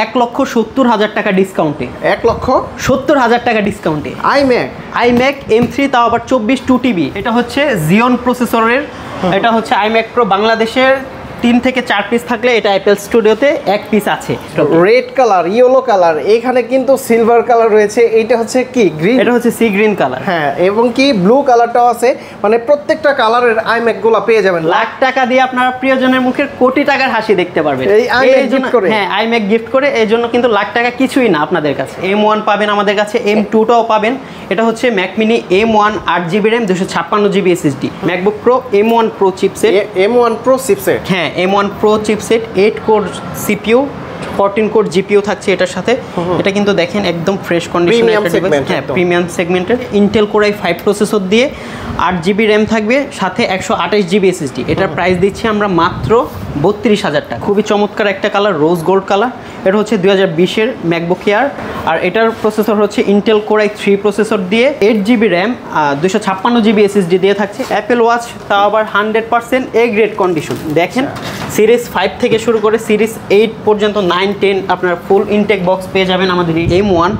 1,70,000 টাকা ডিসকাউন্টে। 1,70,000 টাকা ডিসকাউন্টে iMac M3, তাও আবার 24 2TB। এটা হচ্ছে Xeon প্রসেসরের। এটা হচ্ছে iMac Pro বাংলাদেশের 3 থেকে 4 পিস থাকলে এটা অ্যাপেল স্টুডিওতে 1 পিস আছে। রেড কালার, ইয়েলো কালার, এখানে কিন্তু সিলভার কালার রয়েছে। এইটা হচ্ছে কি গ্রিন, এটা হচ্ছে সি গ্রিন কালার। হ্যাঁ, এবং কি ব্লু কালারটাও আছে। মানে প্রত্যেকটা কালারের iMac গুলো পেয়ে যাবেন। লাখ টাকা দিয়ে আপনারা প্রিয়জনের মুখের কোটি টাকার হাসি দেখতে পারবেন এই iMac গিফট করে। হ্যাঁ, iMac গিফট করে। এই জন্য কিন্তু লাখ টাকা কিছুই না আপনাদের কাছে। M1 পাবেন আমাদের কাছে, M2টাও পাবেন। এটা হচ্ছে Mac mini M1 8GB RAM 256GB SSD, MacBook pro M1 Pro chipset. M1 Pro chipset, হ্যাঁ, M1 Pro chipset, 8 core CPU, 14 core GPU থাকছে এটার সাথে। এটা কিন্তু দেখেন একদম ফ্রেশ কন্ডিশনের একটা ডিভাইস। হ্যাঁ, প্রিমিয়াম সেগমেন্টের ইন্টেল কোর i5 প্রসেসর দিয়ে 8GB RAM থাকবে, সাথে 128GB SSD। এটার প্রাইস দিচ্ছি আমরা মাত্র 32,000 টাকা। খুবই চমৎকার একটা কালার, রোজ গোল্ড কালার। এটা হচ্ছে 2020-এর ম্যাকবুক এয়ার। আর এটার প্রসেসর হচ্ছে ইন্টেল কোর i3 প্রসেসর দিয়ে 8GB RAM 256GB SSD দিয়ে থাকছে। অ্যাপেল ওয়াচ, তাও আবার 100% এ গ্রেড কন্ডিশন। দেখেন সিরিজ 5 থেকে শুরু করে সিরিজ 8 পর্যন্ত 9, 10 আপনার ফুল ইনটেক বক্স পেয়ে যাবেন আমাদের M1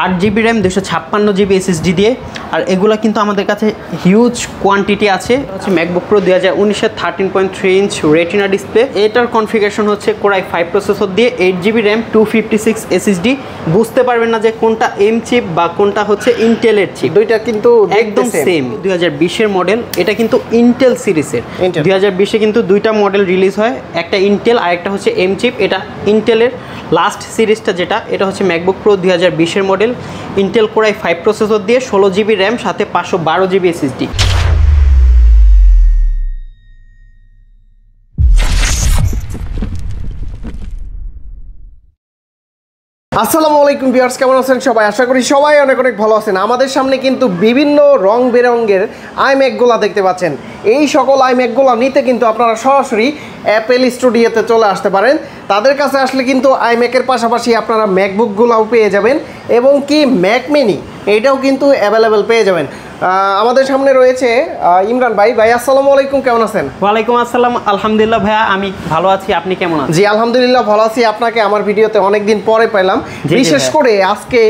8GB RAM 256GB SSD দিয়ে। আর এগুলা কিন্তু আমাদের কাছে হিউজ কোয়ান্টিটি আছে। হচ্ছে ম্যাকবুক প্রো 2019-এর 13.3 ইঞ্চ রেটিনা ডিসপ্লে। এটার কনফিগারেশন হচ্ছে কোর i5 প্রসেসর দিয়ে 8GB RAM 256 SSD। বুঝতে পারবেন না যে কোনটা এম চিপ বা কোনটা হচ্ছে ইন্টেলের চিপ, দুইটা কিন্তু একদম সেম। 2020-এর মডেল, এটা কিন্তু ইন্টেল সিরিজের। 2020-এ কিন্তু দুইটা মডেল রিলিজ হয়, একটা ইন্টেল আর একটা হচ্ছে এম চিপ। এটা ইন্টেলের লাস্ট সিরিজটা যেটা, এটা হচ্ছে ম্যাকবুক প্রো 2020-এর model, Intel core i5 processor দিয়ে 16GB RAM সাথে 512GB SSD। আসসালামু আলাইকুম ভিউয়ার্স, কেমন আছেন সবাই? আশা করি সবাই অনেক অনেক ভালো আছেন। আমাদের সামনে কিন্তু বিভিন্ন রং বেরঙের iMacগুলা দেখতে পাচ্ছেন। এই সকল iMacগুলা নিতে কিন্তু আপনারা সরাসরি অ্যাপেল স্টুডিওতে চলে আসতে পারেন। তাদের কাছে আসলে কিন্তু iMacের পাশাপাশি আপনারা ম্যাকবুকগুলাও পেয়ে যাবেন, এবং কি ম্যাক মিনি এইটাও কিন্তু অ্যাভেলেবেল পেয়ে যাবেন। আমাদের সামনে রয়েছে ইমরান ভাই। ভাই আসসালামু আলাইকুম, কেমন আছেন? ওয়ালাইকুম আসসালাম, আলহামদুলিল্লাহ ভাইয়া, আমি ভালো আছি। আপনি কেমন আছেন? জি আলহামদুলিল্লাহ ভালো আছি। আপনাকে আমার ভিডিওতে অনেকদিন পরে পেলাম। বিশেষ করে আজকে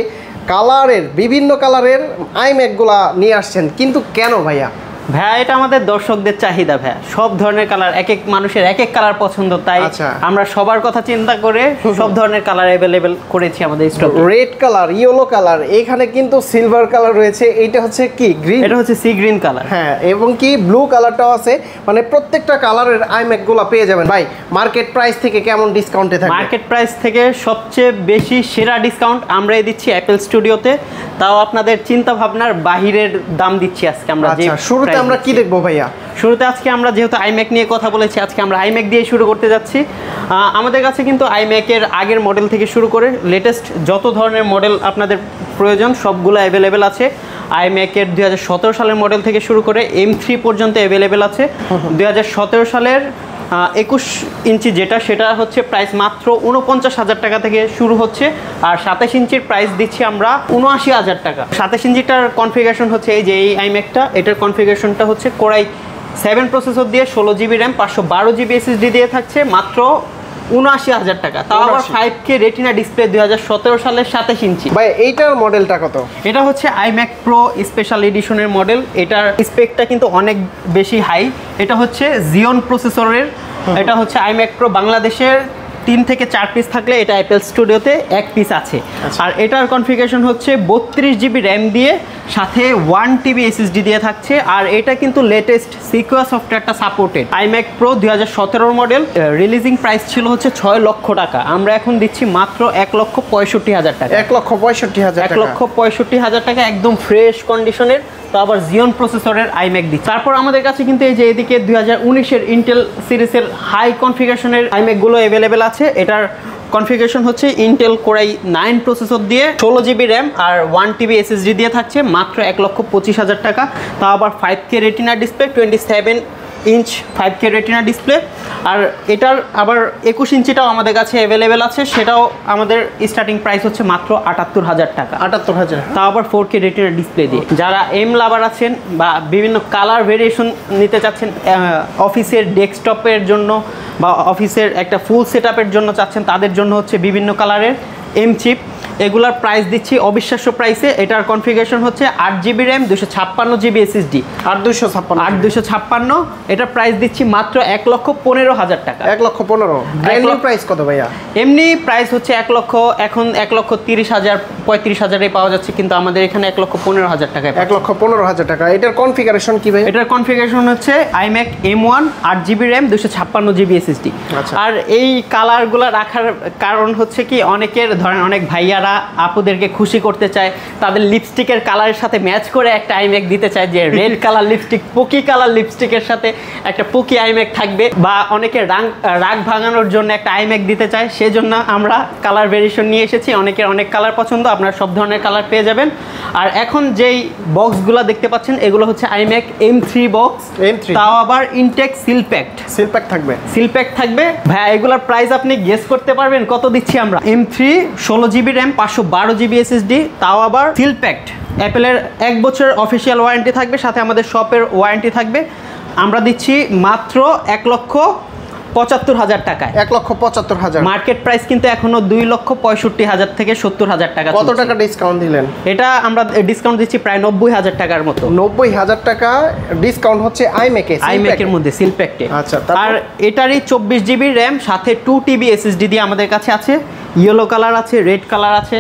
কালারের, বিভিন্ন কালারের iMacগুলা নিয়ে আসছেন, কিন্তু কেন ভাইয়া? ভাইয়া, এটা আমাদের দর্শকদের চাহিদা ভাইয়া। সব ধরনের কালার, এক এক মানুষের এক এক কালার পছন্দ, তাই আমরা সবার কথা চিন্তা করে সব ধরনের কালার অ্যাভেলেবেল করেছি আমাদের স্টকে। রেড কালার, ইয়েলো কালার, এখানে কিন্তু সিলভার কালার রয়েছে। এইটা হচ্ছে কি গ্রিন, এটা হচ্ছে সি গ্রিন কালার। হ্যাঁ, এবং কি ব্লু কালারটাও আছে। মানে প্রত্যেকটা কালারের iMacগুলা পেয়ে যাবেন। ভাই মার্কেট প্রাইস থেকে কেমন ডিসকাউন্টে থাকে? মার্কেট প্রাইস থেকে সবচেয়ে বেশি সেরা ডিসকাউন্ট আমরাই দিচ্ছি অ্যাপেল স্টুডিওতে, তাও আপনাদের চিন্তা ভাবনার বাহিরের দাম দিচ্ছি আজকে আমরা। যে শুরুতে আমরা কি দেখবো ভাইয়া? শুরুতে আজকে আমরা যেহেতু iMac নিয়ে কথা বলেছি, আজকে আমরা iMac দিয়ে শুরু করতে যাচ্ছি। আমাদের কাছে কিন্তু iMac-এর আগের মডেল থেকে শুরু করে লেটেস্ট যত ধরনের মডেল আপনাদের প্রয়োজন সবগুলো অ্যাভেলেবেল আছে। iMac-এর 2017 সালের মডেল থেকে শুরু করে M3 পর্যন্ত অ্যাভেলেবেল আছে। 2017 সালের 21 ইঞ্চি যেটা, সেটা হচ্ছে প্রাইস মাত্র 49,000 টাকা থেকে শুরু হচ্ছে। আর 27 ইঞ্চির প্রাইস দিচ্ছি আমরা 79,000 টাকা। 27 ইঞ্চিটার কনফিগারেশন হচ্ছে এই যে এই iMac-টা, এটার কনফিগারেশনটা হচ্ছে কোর i7 প্রসেসর দিয়ে 16GB RAM 512GB SSD দিয়ে থাকছে মাত্র 79,000 টাকা। তাও আবার 5K রেটিনা ডিসপ্লে 2017 সালের 27 ইঞ্চি। ভাই এইটার মডেলটা কত? এটা হচ্ছে iMac Pro স্পেশাল এডিশনের মডেল। এটার স্পেকটা কিন্তু অনেক বেশি হাই। এটা হচ্ছে Xeon প্রসেসরের। এটা হচ্ছে iMac Pro বাংলাদেশের 3 থেকে 4 পিস থাকলে এটা অ্যাপেল স্টুডিওতে 1 পিস আছে। আর এটার কনফিগারেশন হচ্ছে 32GB RAM দিয়ে সাথে 1TB SSD দিয়ে থাকছে। আর এটা কিন্তু লেটেস্ট সিকিউর সফটওয়্যারটা supported. iMac Pro 2017 model, releasing price ছিল হচ্ছে 6 লক্ষ টাকা। আমরা এখন দিচ্ছি মাত্র 1,65,000 টাকা। 1,65,000 টাকা। 1,65,000 টাকা একদম ফ্রেশ কন্ডিশনের, তো আবার Xeon প্রসেসরের iMac দিচ্ছে। তারপর আমাদের কাছে কিন্তু এই যে এদিকে 2019-এর ইন্টেল সিরিজের হাই কনফিগারেশনের iMacগুলো অ্যাভেলেবেল আছে। এটার কনফিগারেশন হচ্ছে ইন্টেল কোর i9 প্রসেসর দিয়ে 16GB RAM আর 1TB SSD দিয়ে থাকছে মাত্র 1,25,000 টাকা। তা আবার 5K retina display 27 inch 5K retina display. আর এটার আবার 21 ইঞ্চিটাও আমাদের কাছে অ্যাভেলেবেল আছে, সেটাও আমাদের স্টার্টিং প্রাইস হচ্ছে মাত্র 78,000 টাকা। 78,000, তাও আবার 4K রেটিনা ডিসপ্লে দিয়ে। যারা এম লাভার আছেন বা বিভিন্ন কালার ভেরিয়েশন নিতে চাচ্ছেন, অফিসের ডেস্কটপের জন্য বা অফিসের একটা ফুল সেটআপের জন্য চাচ্ছেন, তাদের জন্য হচ্ছে বিভিন্ন কালারের এম চিপ। এগুলার প্রাইস দিচ্ছি অবিশ্বাস্য প্রাইসে। এটার কনফিগারেশন হচ্ছে 8GB র্যাম, 256GB SSD। 8256 এটার প্রাইস দিচ্ছি মাত্র 1,15,000 টাকা। 1,15,000। ব্র্যান্ড প্রাইস কত ভাইয়া? এমনি প্রাইস হচ্ছে 1 লক্ষ, এখন 1,30,000 35,000 পাওয়া যাচ্ছে, কিন্তু আমাদের এখানে 1,15,000 টাকায়। 1,15,000 টাকা। এটার কনফিগারেশন কি ভাই? এটার কনফিগারেশন হচ্ছে iMac M1, 8GB RAM, 256GB SSD। আর এই কালারগুলো রাখার কারণ হচ্ছে কি, অনেকের ধরেন অনেক ভাইয়ারা আপুদেরকে খুশি করতে চায়, তাদের লিপস্টিকের কালারের সাথে ম্যাচ করে একটা iMac দিতে চায়, যে red colour lipstick, Poki colour লিপস্টিকের সাথে একটা পোকি iMac থাকবে, বা অনেকের রাগ ভাঙানোর জন্য একটা iMac দিতে চায়, সেজন্য আমরা কালার ভেরিয়েশন নিয়ে এসেছি। অনেকের অনেক কালার পছন্দ, আপনারা সব ধরনের কালার পেয়ে যাবেন। আর এখন যেই বক্সগুলো দেখতে পাচ্ছেন, এগুলো হচ্ছে iMac M3 বক্স, তাও আবার ইনটেক সিল প্যাক থাকবে। ভাই এগুলোর প্রাইস আপনি গেস করতে পারবেন কত দিচ্ছি আমরা? M3 16GB RAM, 512GB SSD, তাও আবার সিল প্যাকড। অ্যাপেলের 1 বছর অফিসিয়াল ওয়ারেন্টি থাকবে, সাথে আমাদের শপের ওয়ারেন্টি থাকবে। আমরা দিচ্ছি মাত্র 1,75,000 টাকায়। 1,75,000। মার্কেট প্রাইস কিন্তু এখনো 2,65,000 থেকে 70,000 টাকা। কত টাকা ডিসকাউন্ট দিলেন? এটা আমরা ডিসকাউন্ট দিচ্ছি প্রায় 90,000 টাকার মতো। 90,000 টাকা ডিসকাউন্ট হচ্ছে iMac এর মধ্যে সিল প্যাকটে। আচ্ছা, আর এটারই 24GB র্যাম, সাথে 2TB SSD দিয়ে আমাদের কাছে আছে। ইয়েলো কালার আছে, রেড কালার আছে,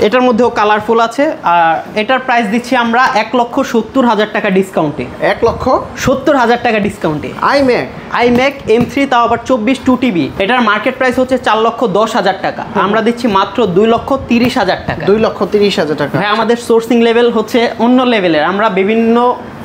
এটার মধ্যেও কালারফুল আছে। আর এটার প্রাইস দিচ্ছি আমরা 1,70,000 টাকা ডিসকাউন্টে। 1,70,000 টাকা ডিসকাউন্টে iMac M3, তাও আবার 24 2TB। এটার মার্কেট প্রাইস হচ্ছে 4,10,000 টাকা, আমরা দিচ্ছি মাত্র 2,30,000 টাকা। 2,30,000 টাকা। ভাই আমাদের সোর্সিং লেভেল হচ্ছে অন্য লেভেলের, আমরা বিভিন্ন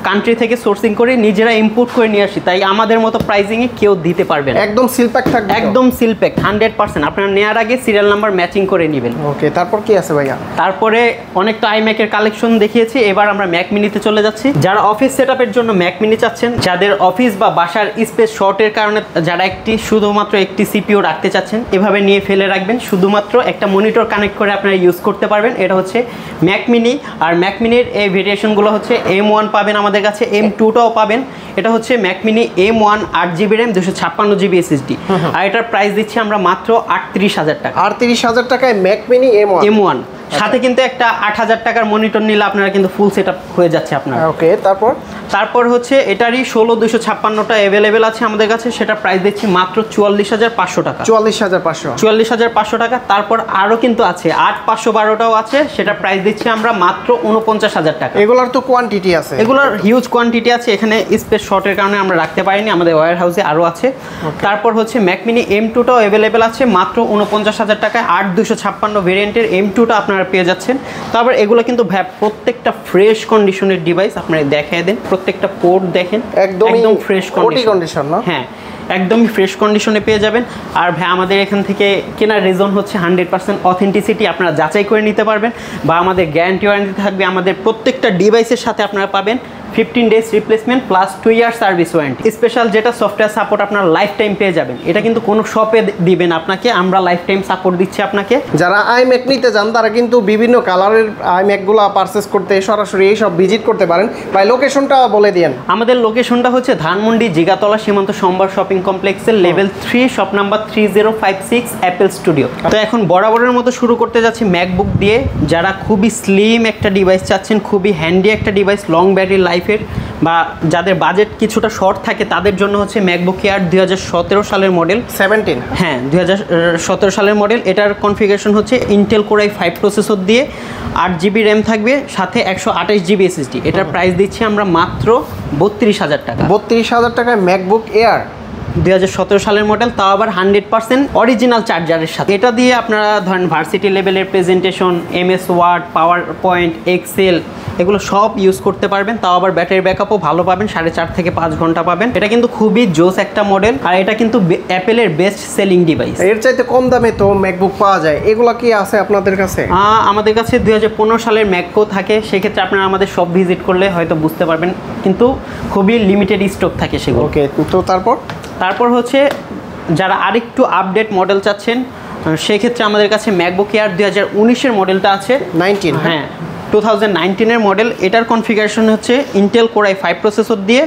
কান্ট্রি থেকে সোর্সিং করে নিজেরা ইম্পোর্ট করে নিয়ে আসি, তাই আমাদের মতো প্রাইসিংয়ে কেউ দিতে পারবে না। একদম সিল প্যাক থাকবে, একদম সিল প্যাক 100%। আপনারা নেওয়ার আগে সিরিয়াল নাম্বার ম্যাচিং করে নেবেন। ওকে, তারপর কি আছে ভাইয়া? তারপরে অনেক তো iMac এর কালেকশন দেখিয়েছি, এবার আমরা ম্যাক মিনিতে চলে যাচ্ছি। যারা অফিস সেটআপের জন্য ম্যাক মিনি চাচ্ছেন, যাদের অফিস বা বাসার স্পেস শর্টের কারণে যারা শুধুমাত্র একটি সিপিইউ রাখতে চাচ্ছেন, এভাবে নিয়ে ফেলে রাখবেন, শুধুমাত্র একটা মনিটর কানেক্ট করে আপনারা ইউজ করতে পারবেন। এটা হচ্ছে ম্যাক মিনি। আর ম্যাক মিনির এই ভেরিয়েশনগুলো হচ্ছে M1 পাবেন আমাদের কাছে, M2টাও পাবেন। এটা হচ্ছে Mac mini M1, 8GB RAM, 256GB SSD। আর এটার প্রাইস দিচ্ছি আমরা মাত্র 38,000 টাকা। 38,000 টাকায় ম্যাক মিনি M1। সাথে কিন্তু একটা 8,000 টাকার মনিটর নিলে আপনারা কিন্তু ফুল সেটআপ হয়ে যাচ্ছে আপনার। ওকে, তারপর হচ্ছে এটারই 16,256টা অ্যাভেলেবেল আছে আমাদের কাছে, সেটা প্রাইস দিচ্ছি মাত্র 44,500 টাকা। 44,500 টাকা। তারপর আরও কিন্তু আছে 8,512টাও আছে, সেটা প্রাইস দিচ্ছি আমরা মাত্র 49,000 টাকা। এগুলোর তো কোয়ান্টিটি আছে, এগুলোর হিউজ কোয়ান্টিটি আছে, এখানে স্পেস শর্টের কারণে আমরা রাখতে পারিনি, আমাদের ওয়্যার হাউসে আরও আছে। তারপর হচ্ছে ম্যাক মিনি M2টাও অ্যাভেলেবেল আছে মাত্র 49,000 টাকায়। 8,256 ভেরিয়েন্টের M2টা আপনারা পেয়ে যাচ্ছেন। তারপর এগুলো কিন্তু প্রত্যেকটা ফ্রেশ কন্ডিশনের ডিভাইস, আপনারা দেখিয়ে দেন, প্রত্যেকটা পোর্ট দেখেন একদম ফ্রেশ কন্ডিশন না? হ্যাঁ, একদমই ফ্রেশ কন্ডিশনে পেয়ে যাবেন। আর ভাই আমাদের এখান থেকে কেনার রিজন হচ্ছে 100% অথেন্টিসিটি, আপনারা যাচাই করে নিতে পারবেন, বা আমাদের গ্যারান্টি ওয়ারেন্টি থাকবে। আমাদের প্রত্যেকটা ডিভাইসের সাথে আপনারা পাবেন 15 days replacement plus 2 years service warranty. Special যেটা সফটওয়্যার সাপোর্ট আপনারা লাইফ টাইম পেয়ে যাবেন, এটা কিন্তু কোনো শপে দিবেন আপনাকে, আমরা লাইফ টাইম সাপোর্ট দিচ্ছি আপনাকে। যারা iMac নিতে চান তারা কিন্তু বিভিন্ন কালারের iMacগুলো পারচেস করতে সরাসরি এই সব ভিজিট করতে পারেন। ভাই লোকেশনটা বলে দিন। আমাদের লোকেশনটা হচ্ছে ধানমন্ডি জিগাতলা সীমান্ত সম্ভার শপিং কমপ্লেক্সের level 3, shop number 3056 Apple studio. তো এখন বরাবরের মতো শুরু করতে যাচ্ছি ম্যাকবুক দিয়ে। যারা খুবই স্লিম একটা ডিভাইস চাচ্ছেন, খুবই হ্যান্ডি একটা ডিভাইস, লং ব্যাটারি লাইফের, বা যাদের বাজেট কিছুটা শর্ট থাকে, তাদের জন্য হচ্ছে ম্যাকবুক এয়ার 2017 সালের মডেল। 17? হ্যাঁ, 2017 সালের মডেল। এটার কনফিগারেশন হচ্ছে ইন্টেল কোর i5 প্রসেসর দিয়ে, 8GB র্যাম থাকবে, সাথে 128GB SSD। এটার প্রাইস দিচ্ছি আমরা মাত্র 32,000 টাকা। 32,000 টাকায় ম্যাকবুক এয়ার 2017 সালের মডেল, তাও আবার 100% অরিজিনাল চার্জারের সাথে। এটা দিয়ে আপনারা ধরেন ভার্সিটি লেভেলের presentation, MS Word, PowerPoint, Excel এগুলো সব ইউজ করতে পারবেন। তাও আবার ব্যাটারি ব্যাকআপও ভালো পাবেন, 4.5 থেকে 5 ঘন্টা পাবেন। এটা কিন্তু খুবই জোস একটা মডেল, আর এটা কিন্তু অ্যাপেলের বেস্ট সেলিং ডিভাইস। এর চাইতে কম দামে তো ম্যাকবুক পাওয়া যায়, এগুলো কি আছে আপনাদের কাছে? আমাদের কাছে 2015 সালের ম্যাকও থাকে, সেক্ষেত্রে আপনারা আমাদের সব ভিজিট করলে হয়তো বুঝতে পারবেন, কিন্তু খুবই লিমিটেড স্টক থাকে সেগুলো। ওকে, তো তারপর হচ্ছে যারা আরেকটু আপডেট মডেল চাচ্ছেন, সেক্ষেত্রে আমাদের কাছে ম্যাকবুক এয়ার 2019-এর মডেলটা আছে। 19, হ্যাঁ 2019-এর মডেল। এটার কনফিগারেশন হচ্ছে ইন্টেল কোর i5 প্রসেসর দিয়ে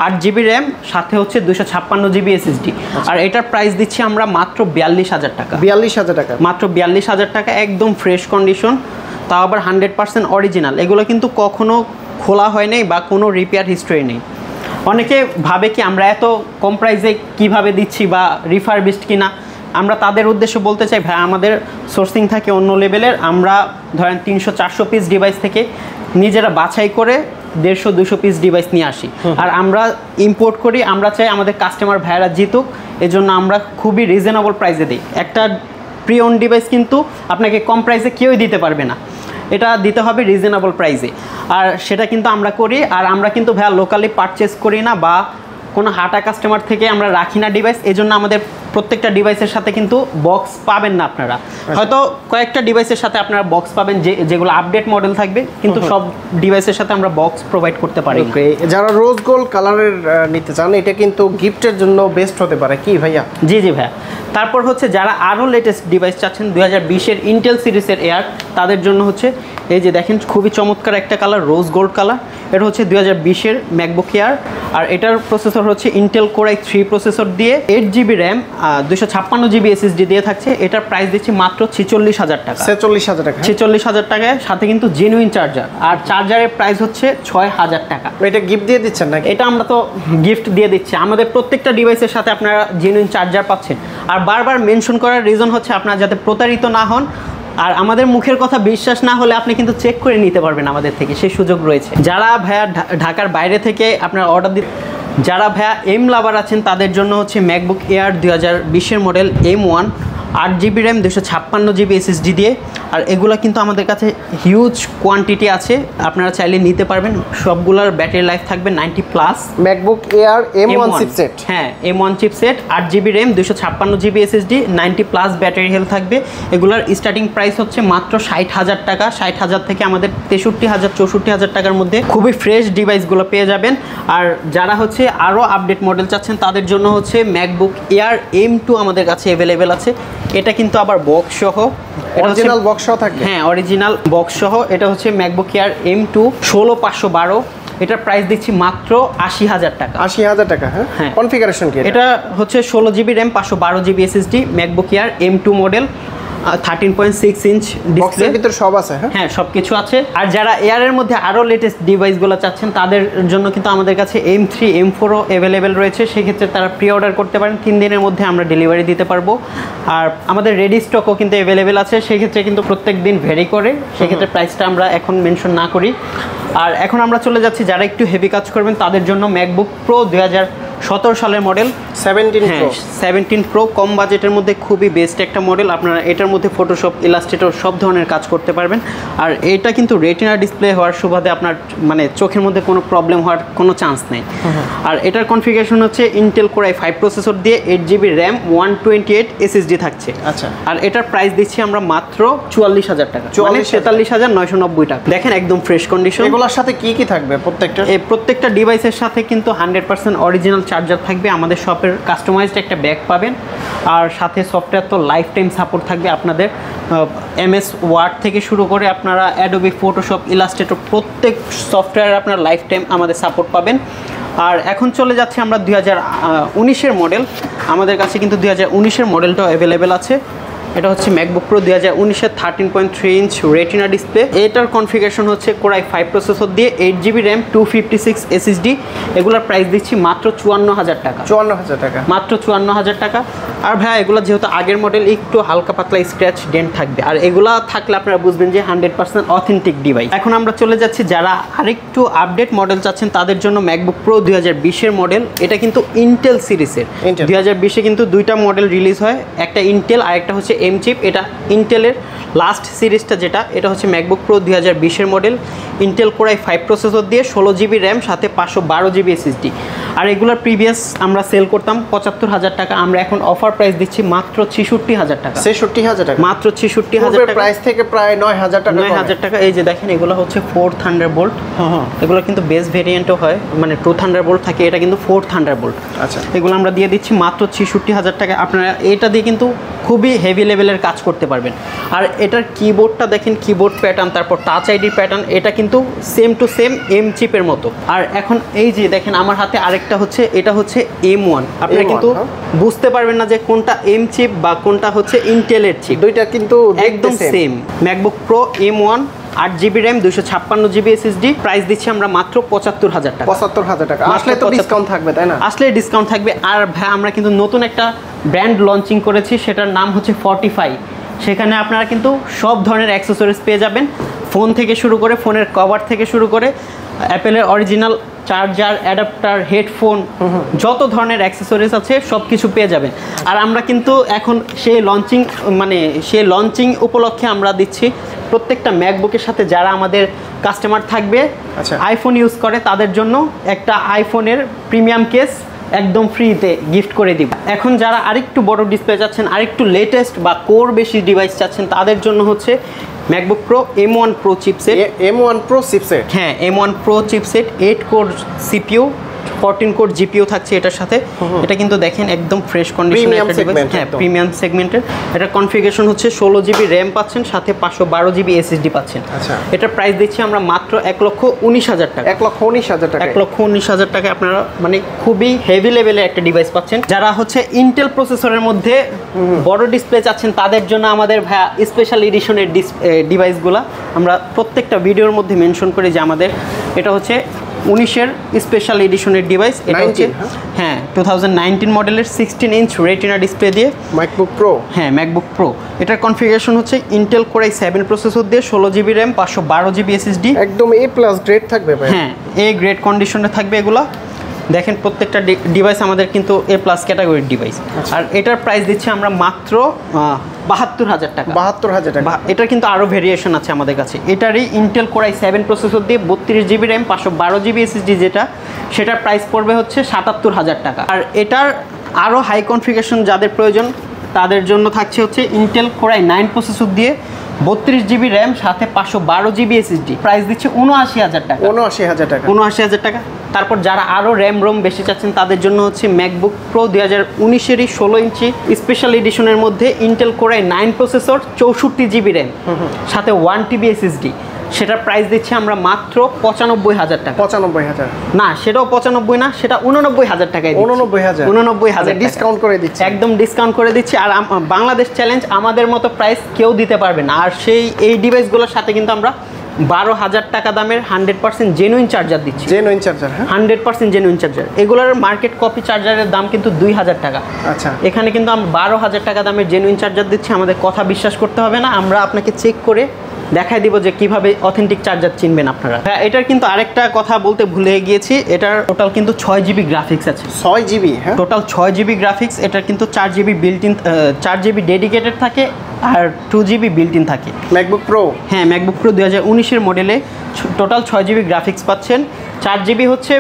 8GB র্যাম, সাথে হচ্ছে 256GB SSD। আর এটার প্রাইস দিচ্ছি আমরা মাত্র 42,000 টাকা। 42,000 টাকা, মাত্র 42,000 টাকা, একদম ফ্রেশ কন্ডিশন, তাও আবার 100% অরিজিনাল। এগুলো কিন্তু কখনো খোলা হয় নাই বা কোনো রিপেয়ার হিস্ট্রি নেই। অনেকে ভাবে কি আমরা এত কম প্রাইসে কীভাবে দিচ্ছি বা রিফারবিশড কিনা। আমরা তাদের উদ্দেশ্যে বলতে চাই, ভাই আমাদের সোর্সিং থাকে অন্য লেভেলের। আমরা ধরেন 300-400 পিস ডিভাইস থেকে নিজেরা বাছাই করে 150-200 পিস ডিভাইস নিয়ে আসি, আর আমরা ইম্পোর্ট করি। আমরা চাই আমাদের কাস্টমার ভাইয়েরা জিতুক, এজন্য আমরা খুবই রিজনেবল প্রাইসে দিই। একটা প্রি ওন ডিভাইস কিন্তু আপনাকে কম প্রাইসে কেউই দিতে পারবে না, এটা দিতে হবে রিজনেবল প্রাইসে, আর সেটা কিন্তু আমরা করি। আর আমরা কিন্তু ভাইয়া লোকালি পারচেস করি না বা কোনো হাটা কাস্টমার থেকে আমরা রাখি না ডিভাইস। এজন্য আমাদের প্রত্যেকটা ডিভাইসের সাথে কিন্তু বক্স পাবেন না আপনারা। হয়তো কয়েকটা ডিভাইসের সাথে আপনারা বক্স পাবেন যেগুলো আপডেট মডেল থাকবে, কিন্তু সব ডিভাইসের সাথে আমরা বক্স প্রোভাইড করতে পারি। যারা রোজ গোল্ড কালারের নিতে চান, এটা কিন্তু গিফটের জন্য বেস্ট হতে পারে কি ভাইয়া? জি ভাইয়া। তারপর হচ্ছে যারা আরও লেটেস্ট ডিভাইস চাচ্ছেন 2020-এর ইন্টেল সিরিজের এয়ার, তাদের জন্য হচ্ছে এই যে দেখেন খুবই চমৎকার একটা কালার, রোজ গোল্ড কালার। এটা হচ্ছে 2020-এর ম্যাকবুক এয়ার, আর এটার প্রসেসর হচ্ছে ইন্টেল কোর i3 প্রসেসর দিয়ে 8GB র্যাম, 256GB SSD দিয়ে থাকছে। এটার প্রাইস দিচ্ছি মাত্র 46,000 টাকা। 46,000 টাকা, 46,000 টাকায়, সাথে কিন্তু জেনুইন চার্জার, আর চার্জারের প্রাইস হচ্ছে 6,000 টাকা। এটা গিফট দিয়ে দিচ্ছেন নাকি? এটা আমরা তো গিফট দিয়ে দিচ্ছি। আমাদের প্রত্যেকটা ডিভাইসের সাথে আপনারা জেনুইন চার্জার পাচ্ছেন। আর বারবার মেনশন করার রিজন হচ্ছে আপনারা যাতে প্রতারিত না হন, আর আমাদের মুখের কথা বিশ্বাস না হলে আপনি কিন্তু চেক করে নিতে পারবেন আমাদের থেকে, সেই সুযোগ রয়েছে। যারা ভাইয়া ঢাকার বাইরে থেকে আপনারা অর্ডার যারা ভাইয়া এম লাভার আছেন, তাদের জন্য হচ্ছে ম্যাকবুক এয়ার 2020-এর model M1, 8GB RAM, 256GB SSD দিয়ে। আর এগুলো কিন্তু আমাদের কাছে হিউজ কোয়ান্টিটি আছে, আপনারা চাইলে নিতে পারবেন। সবগুলোর ব্যাটারি লাইফ থাকবে 90+। ম্যাকবুক এয়ার M1 চিপসেট, হ্যাঁ M1 chipset, 8GB RAM, 256GB SSD, 90+ battery health থাকবে। এগুলোর স্টার্টিং প্রাইস হচ্ছে মাত্র 60,000 টাকা। 60,000 থেকে আমাদের 63,000-64,000 টাকার মধ্যে খুবই ফ্রেশ ডিভাইসগুলো পেয়ে যাবেন। আর যারা হচ্ছে আরও আপডেট মডেল চাচ্ছেন, তাদের জন্য হচ্ছে ম্যাকবুক এয়ার M2 আমাদের কাছে অ্যাভেলেবেল আছে। এটা কিন্তু আবার বক্স সহ, অরিজিনাল বক্স সহ থাকবে। হ্যাঁ অরিজিনাল বক্স সহ। এটা হচ্ছে ম্যাকবুক এয়ার M2 16512। এটার প্রাইস দিচ্ছি মাত্র 80,000 টাকা। 80,000 টাকা। হ্যাঁ, কনফিগারেশন কি? এটা হচ্ছে 16GB RAM, 512GB SSD, MacBook air M2 model, 13.6 inch display, ভিতরে সব আছে। হ্যাঁ সব কিছু আছে। আর যারা এয়ারের মধ্যে আরও লেটেস্ট ডিভাইসগুলো চাচ্ছেন, তাদের জন্য কিন্তু আমাদের কাছে M3 M4ও অ্যাভেলেবেল রয়েছে। সেক্ষেত্রে তারা প্রি অর্ডার করতে পারেন, 3 দিনের মধ্যে আমরা ডেলিভারি দিতে পারবো। আর আমাদের রেডি স্টকও কিন্তু অ্যাভেলেবেল আছে, সেক্ষেত্রে কিন্তু প্রত্যেক দিন ভ্যারি করে, সেক্ষেত্রে প্রাইসটা আমরা এখন মেনশন না করি। আর এখন আমরা চলে যাচ্ছি যারা একটু হেভি কাজ করবেন, তাদের জন্য ম্যাকবুক প্রো 2017 সালের মডেল 17 প্রো, কম বাজেটের মধ্যে খুবই বেস্ট একটা মডেল। আপনারা এটার মধ্যে ফটোশপ, ইলাস্ট্রেটর সব ধরনের কাজ করতে পারবেন। আর এটা কিন্তু রেটিনা ডিসপ্লে হওয়ার সুবাদে আপনার মানে চোখের মধ্যে কোনো প্রবলেম হওয়ার কোনো চান্স নেই। আর এটার কনফিগারেশন হচ্ছে ইন্টেল কোর i5 প্রসেসর দিয়ে 8GB র্যাম, 128 SSD থাকছে। আচ্ছা, আর এটার প্রাইস দিচ্ছি আমরা মাত্র 44,000 টাকা, 43,990 টাকা। দেখেন একদম ফ্রেশ কন্ডিশন। এগুলোর সাথে কি কি থাকবে? প্রত্যেকটা ডিভাইসের সাথে কিন্তু 100% অরিজিনাল চার্জার থাকবে। আমাদের শপের কাস্টমাইজড একটা ব্যাগ পাবেন, আর সাথে সফটওয়্যার তো লাইফ টাইম সাপোর্ট থাকবে আপনাদের। MS ওয়ার্ড থেকে শুরু করে আপনারা অ্যাডোবি ফটোশপ, ইলাস্ট্রেটর প্রত্যেক সফটওয়্যার আপনার লাইফ টাইম আমাদের সাপোর্ট পাবেন। আর এখন চলে যাচ্ছে আমরা 2019-এর মডেল। আমাদের কাছে কিন্তু 2019-এর মডেলটাও অ্যাভেলেবেল আছে। এটা হচ্ছে ম্যাকবুক প্রো 2019-এর 13.3 ইঞ্চ রেটিনা ডিসপ্লে। এটার কনফিগারেশন হচ্ছে কোরাই 5 প্রসেসর দিয়ে 8GB র্যাম 256 SSD। এগুলোর প্রাইস দিচ্ছি মাত্র 54,000 টাকা। 54,000 টাকা, মাত্র 54,000 টাকা। আর ভাইয়া এগুলো যেহেতু আগের মডেল, একটু হালকা পাতলা স্ক্র্যাচ ডেন্ট থাকবে, আর এগুলা থাকলে আপনারা বুঝবেন যে 100% অথেন্টিক ডিভাইস। এখন আমরা চলে যাচ্ছি যারা আরেকটু আপডেট মডেল চাচ্ছেন তাদের জন্য ম্যাকবুক প্রো 2020-এর মডেল। এটা কিন্তু ইন্টেল সিরিজের। 2020-এ কিন্তু দুইটা মডেল রিলিজ হয়, একটা ইন্টেল আর একটা হচ্ছে এম চিপ। এটা ইন্টেলের লাস্ট সিরিজটা যেটা, এটা হচ্ছে ম্যাকবুক প্রো 2020-এর মডেল। ইন্টেল কোরাই 5 প্রসেসর দিয়ে 16GB র্যাম সাথে 512GB SSD। আর এগুলোর প্রিভিয়াস আমরা সেল করতাম 75,000 টাকা, আমরা এখন অফার প্রাইস দিচ্ছি মাত্র 66,000 টাকা। 66,000 টাকা, মাত্র 66,000 টাকা প্রাইস থেকে প্রায় 9,000 টাকা। 9,000 টাকা। এই যে দেখেন এগুলো হচ্ছে 4 থান্ডারবোল্ট। এগুলো কিন্তু বেস ভেরিয়েন্টও হয়, মানে 2 থান্ডারবোল্ট থাকে, এটা কিন্তু 4 থান্ডারবোল্ট। আচ্ছা, এগুলো আমরা দিয়ে দিচ্ছি মাত্র 66,000 টাকা। আপনারা এটা দিয়ে কিন্তু খুবই হেভি লেভেলের কাজ করতে পারবেন। আর এটার কিবোর্ডটা দেখেন, কিবোর্ড প্যাটার্ন, তারপর টাচ আইডি প্যাটার্ন, এটা কিন্তু সেম টু সেম এম চিপের মতো। আর এখন এই যে দেখেন আমার হাতে আরেকটা হচ্ছে, এটা হচ্ছে M1। আপনারা কিন্তু বুঝতে পারবেন না যে কোনটা এম চিপ বা কোনটা হচ্ছে ইন্টেলের চিপ, দুইটা কিন্তু একদম same. MacBook pro M1 8GB RAM 256GB SSD। Price দিচ্ছি আমরা মাত্র 75,000 টাকা। 75,000 টাকা। আসলে তো ডিসকাউন্ট থাকবে, তাই না? আসলে ডিসকাউন্ট থাকবে। আর ভাই আমরা কিন্তু নতুন একটা ব্র্যান্ড লঞ্চিং করেছি, সেটার নাম হচ্ছে 45। সেখানে আপনারা কিন্তু সব ধরনের অ্যাক্সেসরিজ পেয়ে যাবেন, ফোন থেকে শুরু করে, ফোনের কভার থেকে শুরু করে অ্যাপেলের অরিজিনাল চার্জার, অ্যাডাপ্টার, হেডফোন, যত ধরনের অ্যাক্সেসরিজ আছে সব কিছু পেয়ে যাবেন। আর আমরা কিন্তু এখন সেই লঞ্চিং উপলক্ষে আমরা দিচ্ছি প্রত্যেকটা ম্যাকবুকের সাথে যারা আমাদের কাস্টমার থাকবে, আইফোন ইউজ করে, তাদের জন্য একটা আইফোনের প্রিমিয়াম কেস একদম ফ্রিতে গিফট করে দিব। এখন যারা আরেকটু বড় ডিসপ্লে চাচ্ছেন, আরেকটু লেটেস্ট বা কোর বেশি ডিভাইস চাচ্ছেন, তাদের জন্য হচ্ছে MacBook pro M1 Pro chipset. M1 Pro chipset, হ্যাঁ, M1 Pro chipset 8 core CPU 14 core GPU থাকছে এটার সাথে। এটা কিন্তু দেখেন একদম ফ্রেশ কন্ডিশনের একটা ডিভাইস। হ্যাঁ, প্রিমিয়াম সেগমেন্টের। এটা কনফিগারেশন হচ্ছে 16GB র্যাম পাচ্ছেন, সাথে 512GB SSD পাচ্ছেন। আচ্ছা, এটার প্রাইস দিচ্ছি আমরা মাত্র 1,19,000 টাকা। 1,19,000 টাকা। 1,19,000 টাকায় আপনারা মানে খুবই হেভি লেভেলের একটা ডিভাইস পাচ্ছেন। যারা হচ্ছে ইন্টেল প্রসেসরের মধ্যে বড় ডিসপ্লে চাচ্ছেন তাদের জন্য আমাদের ভাইয়া স্পেশাল এডিশনের ডিভাইসগুলো আমরা প্রত্যেকটা ভিডিওর মধ্যে মেনশন করি যে আমাদের এটা হচ্ছে 19-এর স্পেশাল এডিশনের ডিভাইস। এটা হচ্ছে হ্যাঁ 2019 মডেলের 16 ইঞ্চ রেটিনা ডিসপ্লে দিয়ে ম্যাকবুক প্রো। হ্যাঁ, ম্যাকবুক প্রো। এটার কনফিগারেশন হচ্ছে ইন্টেল কোরাই 7 প্রসেসর দিয়ে 16GB র্যাম 512GB SSD। একদম A+ গ্রেড থাকবে ভাই। হ্যাঁ, A গ্রেড কন্ডিশনে থাকবে এগুলো। দেখেন প্রত্যেকটা ডিভাইস আমাদের কিন্তু A+ ক্যাটাগরির ডিভাইস। আর এটার প্রাইস দিচ্ছি আমরা মাত্র 72,000 টাকা। 72,000 টাকা। এটার কিন্তু আরও ভেরিয়েশন আছে আমাদের কাছে। এটারই ইন্টেল কোরাই 7 প্রসেসর দিয়ে 32GB র্যাম 512GB SSD যেটা, সেটার প্রাইস পড়বে হচ্ছে 77,000 টাকা। আর এটার আরও হাই কনফিগারেশন যাদের প্রয়োজন তাদের জন্য থাকছে হচ্ছে ইন্টেল কোরাই 9 প্রসেসর দিয়ে 32GB র্যাম সাথে 512GB SSD। প্রাইস দিচ্ছে 79,000 টাকা। 79,000 টাকা। 79,000 টাকা। তারপর যারা আরও র্যাম রোম বেশি চাচ্ছেন তাদের জন্য হচ্ছে ম্যাকবুক প্রো 2019-এরই 16 ইঞ্চি স্পেশাল এডিশনের মধ্যে Intel core i 9 processor 64GB RAM সাথে 1TB SSD। সেটার প্রাইস দিচ্ছি আমরা মাত্র 95,000 টাকা। 95,000 না, সেটাও 95 না, সেটা 89,000 টাকায়। 89,000 ডিসকাউন্ট করে দিচ্ছি, একদম ডিসকাউন্ট করে দিচ্ছি। আর বাংলাদেশ চ্যালেঞ্জ, আমাদের মতো প্রাইস কেউ দিতে পারবে না। আর এই ডিভাইসগুলোর সাথে কিন্তু আমরা 12,000 টাকা দামের 100% জেনুইন চার্জার দিচ্ছি। জেনুইন চার্জার, হ্যাঁ 100% জেনুইন চার্জার। এগুলোর মার্কেট কপি চার্জারের দাম কিন্তু 2,000 টাকা। আচ্ছা, এখানে কিন্তু আমরা 12,000 টাকা দামের জেনুইন চার্জার দিচ্ছি। আমাদের কথা বিশ্বাস করতে হবে না, আমরা আপনাকে চেক করে দেখাই দিব যে কিভাবে অথেন্টিক চার্জার চিনবেন আপনারা। হ্যাঁ, এটার কিন্তু আরেকটা কথা বলতে ভুলে গিয়েছি, এটার টোটাল কিন্তু 6GB গ্রাফিক্স আছে। 6GB, হ্যাঁ টোটাল 6GB গ্রাফিক্স। এটার কিন্তু 4GB built in, 4GB dedicated থাকে আর 2GB বিল্ট ইন থাকে। ম্যাকবুক প্রো, হ্যাঁ, ম্যাকবুক প্রো 2019-এর মডেলে টোটাল 6GB গ্রাফিক্স পাচ্ছেন। 4GB হচ্ছে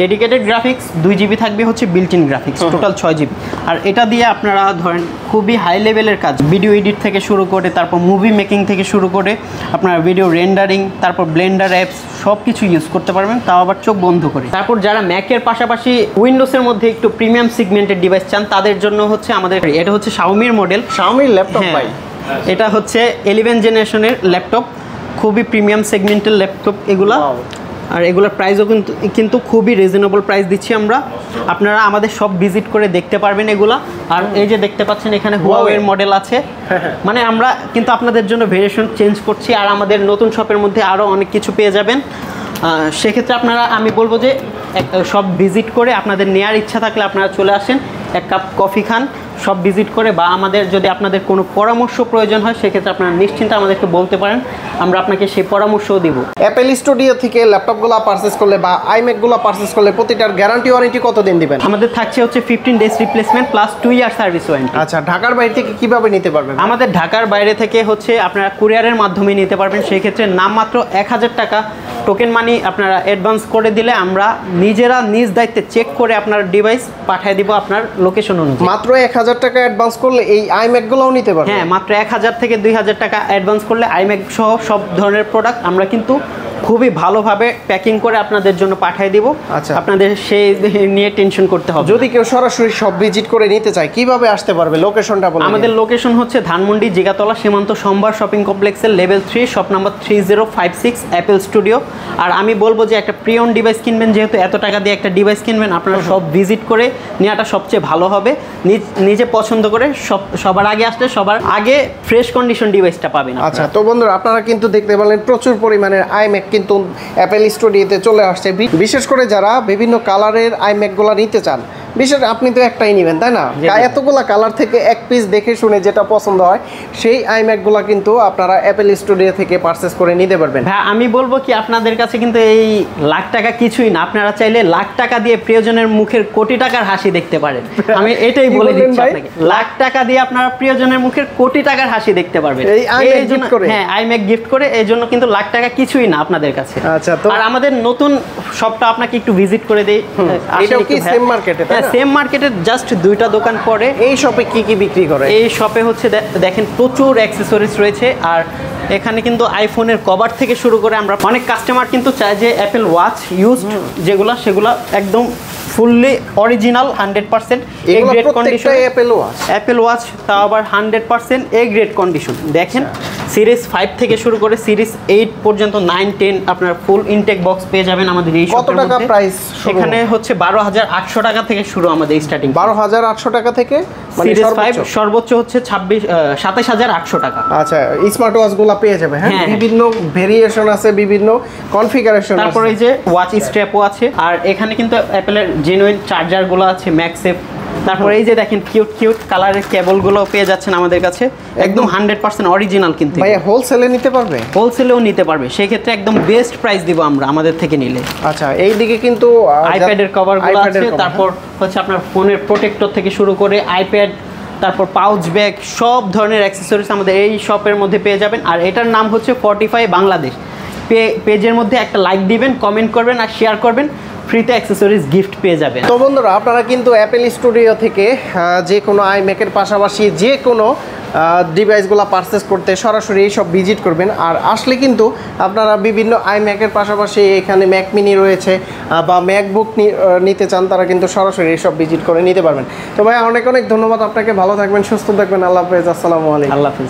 ডেডিকেটেড গ্রাফিক্স, 2GB থাকবে হচ্ছে built in graphics, total 6GB। আর এটা দিয়ে আপনারা ধরেন খুবই হাই লেভেলের কাজ, ভিডিও এডিট থেকে শুরু করে, তারপর মুভি মেকিং থেকে শুরু করে আপনারা ভিডিও রেন্ডারিং, তারপর ব্লেন্ডার অ্যাপস সব কিছু ইউজ করতে পারবেন, তাও আবার চোখ বন্ধ করে। তারপর যারা ম্যাকের পাশাপাশি উইন্ডোজের মধ্যে একটু প্রিমিয়াম সেগমেন্টের ডিভাইস চান তাদের জন্য হচ্ছে আমাদের এটা হচ্ছে শাওমির মডেল, শাওমির ল্যাপটপ ভাই। এটা হচ্ছে 11 জেনারেশনের ল্যাপটপ, খুবই প্রিমিয়াম সেগমেন্টের ল্যাপটপ এগুলা। আর এগুলোর প্রাইসও কিন্তু খুবই রিজনেবল প্রাইস দিচ্ছি আমরা। আপনারা আমাদের সব ভিজিট করে দেখতে পারবেন এগুলা। আর এই যে দেখতে পাচ্ছেন এখানে হুয়াওয়ের মডেল আছে, মানে আমরা কিন্তু আপনাদের জন্য ভেরিয়েশন চেঞ্জ করছি। আর আমাদের নতুন শপের মধ্যে আরও অনেক কিছু পেয়ে যাবেন। সেক্ষেত্রে আপনারা, আমি বলবো যে সব ভিজিট করে আপনাদের নেওয়ার ইচ্ছা থাকলে আপনারা চলে আসেন, এক কাপ কফি খান সব ভিজিট করে, বা আমাদের যদি আপনাদের কোনো পরামর্শ প্রয়োজন হয় সেক্ষেত্রে আপনারা নিশ্চিন্তে আমাদেরকে বলতে পারেন, আমরা আপনাকে সেই পরামর্শও দিব। অ্যাপেল স্টুডিও থেকে ল্যাপটপগুলো পারচেস করলে বা আইম্যাকগুলো পারচেস করলে প্রতিটার গ্যারান্টি ওয়ারেন্টি কতদিন দিবেন? আমাদের থাকছে হচ্ছে 15 days replacement plus 2 year service warranty. আচ্ছা, ঢাকার বাইরে থেকে কিভাবে নিতে পারবেন? আমাদের ঢাকার বাইরে থেকে হচ্ছে আপনারা কুরিয়ারের মাধ্যমে নিতে পারবেন। সেই ক্ষেত্রে নামমাত্র 1000 টাকা টোকেন মানি আপনারা অ্যাডভান্স করে দিলে আমরা নিজেরা নিজ দায়িত্বে চেক করে আপনার ডিভাইস পাঠিয়ে দিব আপনার লোকেশন অনুযায়ী। মাত্র 1000 টাকা অ্যাডভান্স করলে এই আইম্যাকগুলোও নিতে পারবেন? হ্যাঁ, মাত্র 1000 থেকে 2000 টাকা অ্যাডভান্স করলে আইম্যাক সহ সব ধরনের প্রোডাক্ট আমরা কিন্তু খুবই ভালোভাবে প্যাকিং করে আপনাদের জন্য পাঠিয়ে দিব। আচ্ছা, আপনাদের সেই নিয়ে টেনশন করতে হবে। যদি কেউ সরাসরি সব ভিজিট করে নিতে চায় কিভাবে আসতে পারবে? লোকেশনটা বলুন। আমাদের লোকেশন হচ্ছে ধানমন্ডি জিগাতলা সীমান্ত সম্ভার শপিং কমপ্লেক্সের level 3 shop number 3056 Apple studio. আর আমি বলবো যে একটা প্রিয়ন ডিভাইস কিনবেন, যেহেতু এত টাকা দিয়ে একটা ডিভাইস কিনবেন, আপনারা সব ভিজিট করে নেওয়াটা সবচেয়ে ভালো হবে। নিজে পছন্দ করে সবার আগে আসলে সবার আগে ফ্রেশ কন্ডিশন ডিভাইসটা পাবেন। আচ্ছা, তো বন্ধুরা আপনারা কিন্তু দেখতে পেলেন প্রচুর পরিমাণের আইম্যাক কিন্তু অ্যাপেল স্টুডিওতে চলে আসছে। বিশেষ করে যারা বিভিন্ন কালারের আইম্যাকগুলো নিতে চান, বিশেষ আপনি তো একটাই নেবেন তাই না? এতগুলা কালার থেকে এক পিস দেখে শুনে যেটা পছন্দ হয় সেই আইম্যাকগুলো কিন্তু আপনারা অ্যাপেল স্টুডিও থেকে পারচেস করে নিতে পারবেন। হ্যাঁ, আমি বলবো কি আপনাদের কাছে কিন্তু এই লাখ টাকা কিছুই না। আপনারা চাইলে লাখ টাকা দিয়ে প্রিয়জনের মুখের কোটি টাকার হাসি দেখতে পারেন। আমি এটাই বলে দিচ্ছি আপনাকে, লাখ টাকা দিয়ে আপনারা প্রিয়জনের মুখের কোটি টাকার হাসি দেখতে পারবেন এই জন্য। হ্যাঁ, আইম্যাক গিফট করে, এই জন্য কিন্তু লাখ টাকা কিছুই না আপনাদের কাছে। আচ্ছা, তো আর আমাদের নতুন শপটা আপনাকে একটু ভিজিট করে দেই। এটাও কি সেম মার্কেটে? হ্যাঁ, সেম মার্কেটের জাস্ট 2টা দোকান পরে। এই শপে কি কি বিক্রি করে? এই শপে হচ্ছে দেখেন প্রচুর অ্যাক্সেসরিজ রয়েছে। আর এখানে কিন্তু আইফোনের কভার থেকে শুরু করে আমরা অনেক কাস্টমার কিন্তু চায় যে অ্যাপেল ওয়াচ ইউজ যেগুলো সেগুলো একদম fully original 100% A grade condition. Apple watch তাও আবার 100% এ গ্রেড কন্ডিশন। দেখেন সিরিজ 5 থেকে শুরু করে সিরিজ 8 পর্যন্ত 9, 10 আপনার ফুল ইনটেক বক্স পেয়ে যাবেন আমাদের এই শপের মধ্যে। কত টাকা প্রাইস? এখানে হচ্ছে 12800 টাকা থেকে শুরু আমাদের স্টার্টিং। 12800 টাকা থেকে মানে সিরিজ 5 সর্বোচ্চ হচ্ছে 27800 টাকা। আচ্ছা, স্মার্ট ওয়াচগুলো পেয়ে যাবে। হ্যাঁ, বিভিন্ন ভেরিয়েশন আছে, বিভিন্ন কনফিগারেশন আছে। তারপরে এই যে ওয়াচ স্ট্র্যাপও আছে। আর এখানে কিন্তু অ্যাপেলের জেনুইন চার্জারগুলো আছে ম্যাক্সেফ। তারপরে এই যে দেখেন কিউট কিউট কালারের কেবলগুলো পেয়ে যাচ্ছেন আমাদের কাছে, একদম 100% অরিজিনাল। কিন্তু ভাই হোলসেলে নিতে পারবে? হোলসেলেও নিতে পারবে। সেই ক্ষেত্রে একদম বেস্ট প্রাইস দিব আমরা আমাদের থেকে নিলে। আচ্ছা, এই দিকে কিন্তু আইপ্যাডের কভারগুলো আছে। তারপর হচ্ছে আপনার ফোনের প্রোটেক্টর থেকে শুরু করে আইপ্যাড, তারপর পাউচ ব্যাগ, সব ধরনের অ্যাক্সেসরিজ আমাদের এই শপের মধ্যে পেয়ে যাবেন। আর এটার নাম হচ্ছে ফর্টিফাই বাংলাদেশ। পেজের মধ্যে একটা লাইক দিবেন, কমেন্ট করবেন আর শেয়ার করবেন, ফ্রিতে অ্যাক্সেসরিজ গিফট পেয়ে যাবেন। তো বন্ধুরা আপনারা কিন্তু অ্যাপেল স্টুডিও থেকে যে কোনো আইম্যাকের পাশাপাশি যে কোনো ডিভাইসগুলো পারচেস করতে সরাসরি এই সব ভিজিট করবেন। আর আসলে কিন্তু আপনারা বিভিন্ন আইম্যাকের পাশাপাশি এখানে ম্যাক মিনি রয়েছে বা ম্যাকবুক নিতে চান, তারা কিন্তু সরাসরি এই সব ভিজিট করে নিতে পারবেন। তো ভাই অনেক অনেক ধন্যবাদ আপনাকে। ভালো থাকবেন, সুস্থ থাকবেন। আল্লাহ হাফেজ। আসসালামু আলাইকুম। আল্লাহ হাফেজ।